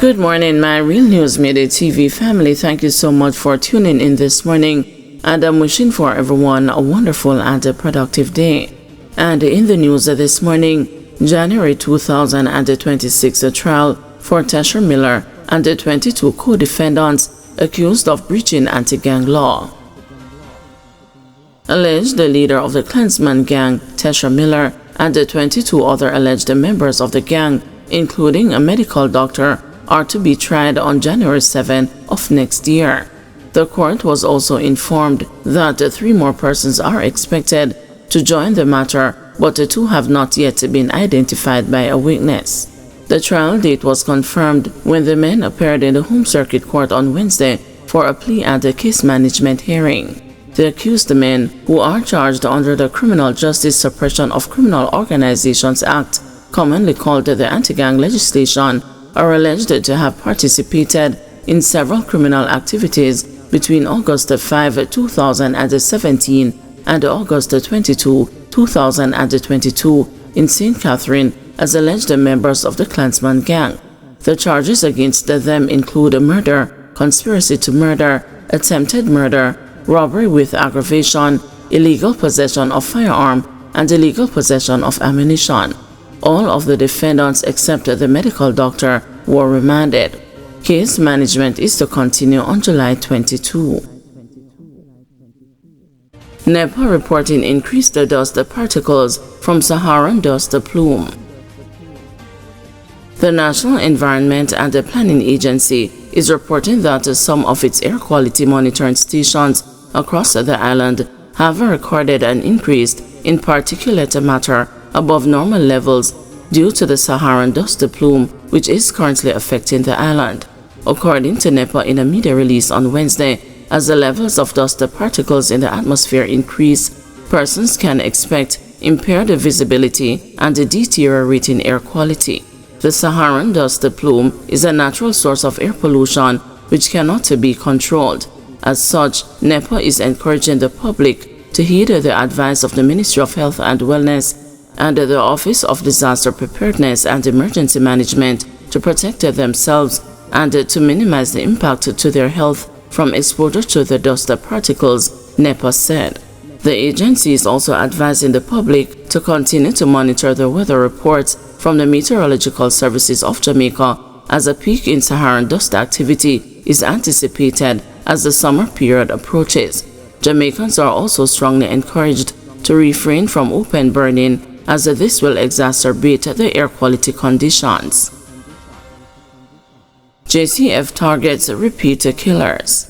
Good morning, my Real News Midday TV family. Thank you so much for tuning in this morning, and I'm wishing for everyone a wonderful and a productive day. And in the news this morning, January 2026 trial for Tasha Miller and the 22 co-defendants accused of breaching anti-gang law. Alleged the leader of the Clansman gang, Tasha Miller, and the 22 other alleged members of the gang, including a medical doctor, are to be tried on January 7 of next year. The court was also informed that 3 more persons are expected to join the matter, but the 2 have not yet been identified by a witness. The trial date was confirmed when the men appeared in the Home Circuit Court on Wednesday for a plea and a case management hearing. The accused men, who are charged under the Criminal Justice Suppression of Criminal Organizations Act, commonly called the anti-gang legislation, are alleged to have participated in several criminal activities between August 5, 2017 and August 22, 2022 in St. Catherine as alleged members of the Clansman gang. The charges against them include murder, conspiracy to murder, attempted murder, robbery with aggravation, illegal possession of firearm, and illegal possession of ammunition. All of the defendants except the medical doctor were remanded. Case management is to continue on July 22. NEPA reporting increased dust particles from Saharan dust plume. The National Environment and Planning Agency is reporting that some of its air quality monitoring stations across the island have recorded an increase in particulate matter above normal levels due to the Saharan dust plume, which is currently affecting the island. According to NEPA in a media release on Wednesday, as the levels of dust particles in the atmosphere increase, persons can expect impaired visibility and deteriorating air quality. The Saharan dust plume is a natural source of air pollution which cannot be controlled. As such, NEPA is encouraging the public to heed the advice of the Ministry of Health and Wellness and the Office of Disaster Preparedness and Emergency Management to protect themselves and to minimize the impact to their health from exposure to the dust particles, NEPA said. The agency is also advising the public to continue to monitor the weather reports from the Meteorological Services of Jamaica, as a peak in Saharan dust activity is anticipated as the summer period approaches. Jamaicans are also strongly encouraged to refrain from open burning, as this will exacerbate the air quality conditions. JCF targets repeat killers.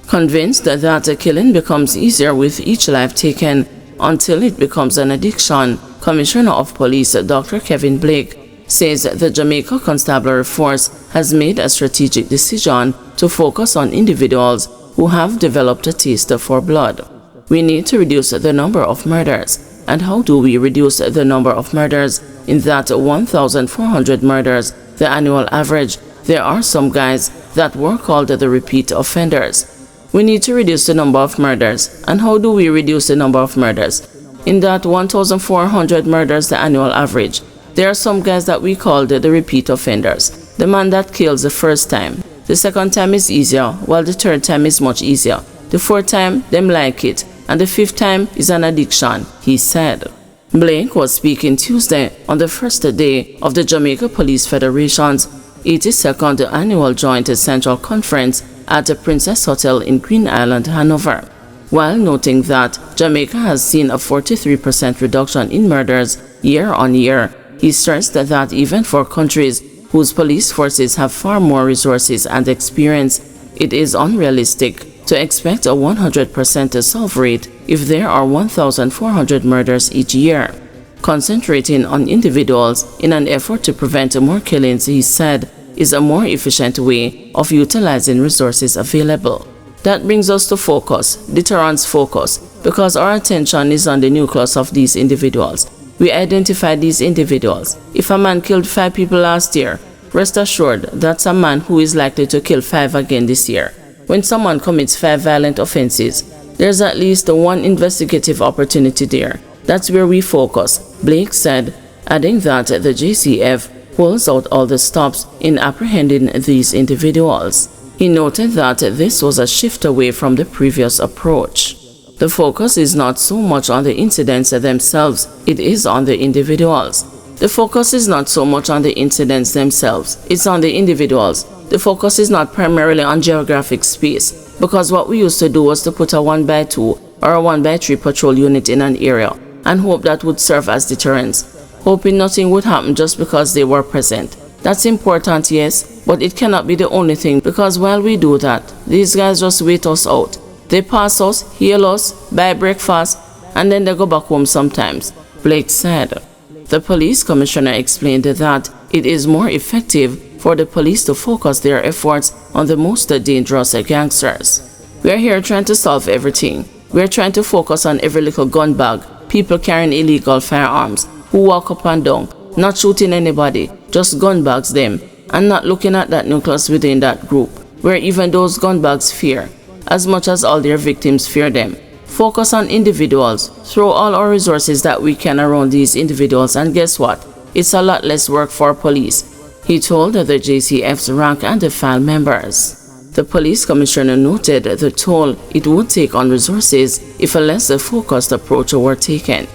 Convinced that killing becomes easier with each life taken until it becomes an addiction, Commissioner of Police Dr. Kevin Blake says the Jamaica Constabulary Force has made a strategic decision to focus on individuals who have developed a taste for blood. We need to reduce the number of murders. And how do we reduce the number of murders? In that 1,400 murders, the annual average, there are some guys that were called the repeat offenders. We need to reduce the number of murders. And how do we reduce the number of murders? In that 1,400 murders, the annual average, there are some guys that we call the repeat offenders. The man that kills the first time. The second time is easier, while the third time is much easier. The fourth time, them like it. And the 5th time is an addiction, he said. Blake was speaking Tuesday on the first day of the Jamaica Police Federation's 82nd Annual Joint Central Conference at the Princess Hotel in Green Island, Hanover. While noting that Jamaica has seen a 43% reduction in murders year on year, he stressed that even for countries whose police forces have far more resources and experience, it is unrealistic to expect a 100% solve rate if there are 1,400 murders each year. Concentrating on individuals in an effort to prevent more killings, he said, is a more efficient way of utilizing resources available. That brings us to focus, deterrence focus, because our attention is on the nucleus of these individuals. We identify these individuals. If a man killed 5 people last year, rest assured that's a man who is likely to kill 5 again this year. When someone commits 5 violent offenses, there's at least one investigative opportunity there. That's where we focus, Blake said, adding that the JCF pulls out all the stops in apprehending these individuals. He noted that this was a shift away from the previous approach. The focus is not so much on the incidents themselves, it is on the individuals. The focus is not so much on the incidents themselves, it's on the individuals. The focus is not primarily on geographic space, because what we used to do was to put a 1x2 or a 1x3 patrol unit in an area and hope that would serve as deterrence, hoping nothing would happen just because they were present. That's important, yes, but it cannot be the only thing, because while we do that, these guys just wait us out. They pass us, hail us, buy breakfast, and then they go back home sometimes, Blake said. The police commissioner explained that it is more effective for the police to focus their efforts on the most dangerous gangsters. We are here trying to solve everything. We are trying to focus on every little gun bag, people carrying illegal firearms, who walk up and down, not shooting anybody, just gun bags them, and not looking at that nucleus within that group, where even those gun bags fear, as much as all their victims fear them. Focus on individuals, throw all our resources that we can around these individuals, and guess what? It's a lot less work for police, he told the JCF's rank and file members. The police commissioner noted the toll it would take on resources if a less focused approach were taken.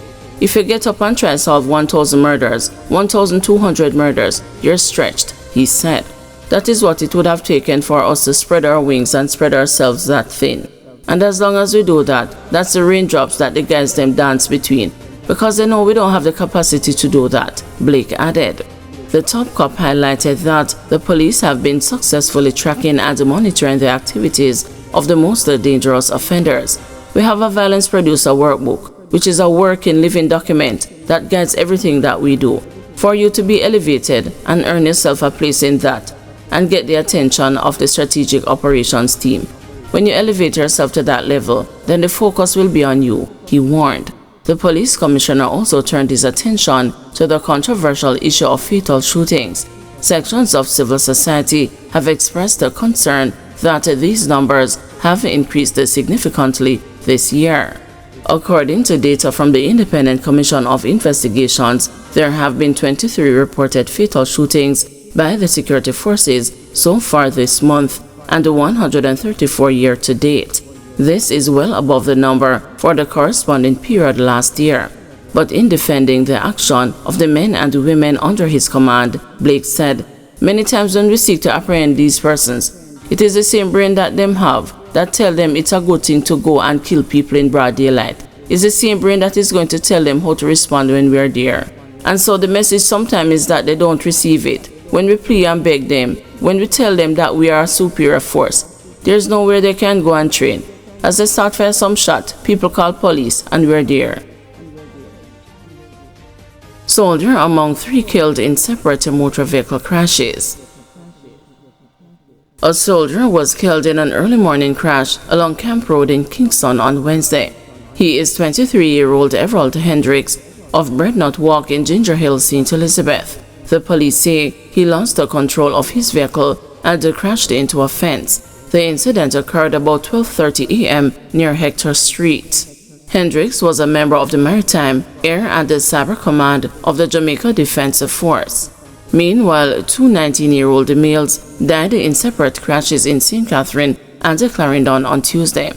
If you get up and try to solve 1,000 murders, 1,200 murders, you're stretched, he said. That is what it would have taken for us to spread our wings and spread ourselves that thin. And as long as we do that, that's the raindrops that the guys them dance between, because they know we don't have the capacity to do that, Blake added. The top cop highlighted that the police have been successfully tracking and monitoring the activities of the most dangerous offenders. We have a violence producer workbook, which is a working living document that guides everything that we do. For you to be elevated and earn yourself a place in that and get the attention of the strategic operations team. When you elevate yourself to that level, then the focus will be on you, he warned. The police commissioner also turned his attention to the controversial issue of fatal shootings. Sections of civil society have expressed a concern that these numbers have increased significantly this year. According to data from the Independent Commission of Investigations, there have been 23 reported fatal shootings by the security forces so far this month and 134 year to date. This is well above the number for the corresponding period last year. But in defending the action of the men and women under his command, Blake said, "Many times when we seek to apprehend these persons, it is the same brain that them have that tell them it's a good thing to go and kill people in broad daylight. It's the same brain that is going to tell them how to respond when we are there. And so the message sometimes is that they don't receive it. When we plead and beg them, when we tell them that we are a superior force, there's nowhere they can go and train. As they start fire some shot, people call police and we're there." Soldier among 3 killed in separate motor vehicle crashes. A soldier was killed in an early morning crash along Camp Road in Kingston on Wednesday. He is 23-year-old Everald Hendricks of Breadnut Walk in Ginger Hill, St. Elizabeth. The police say he lost the control of his vehicle and crashed into a fence. The incident occurred about 12:30 a.m. near Hector Street. Hendricks was a member of the Maritime, Air and Cyber Command of the Jamaica Defense Force. Meanwhile, 2 19-year-old males died in separate crashes in St. Catherine and Clarendon on Tuesday.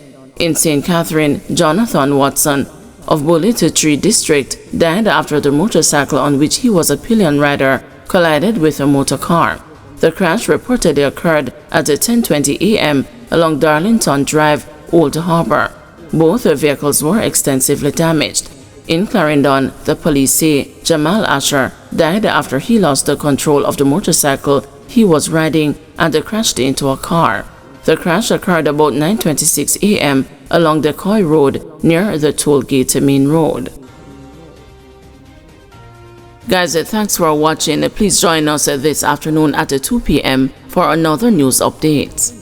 In St. Catherine, Jonathan Watson of Bullet Tree District died after the motorcycle on which he was a pillion rider collided with a motor car. The crash reportedly occurred at 10:20 a.m. along Darlington Drive, Old Harbor. Both vehicles were extensively damaged. In Clarendon, the police say Jamal Asher died after he lost the control of the motorcycle he was riding and crashed into a car. The crash occurred about 9:26 a.m. along the Coy Road near the toll gate main road. Guys, thanks for watching. Please join us this afternoon at 2 p.m. for another news update.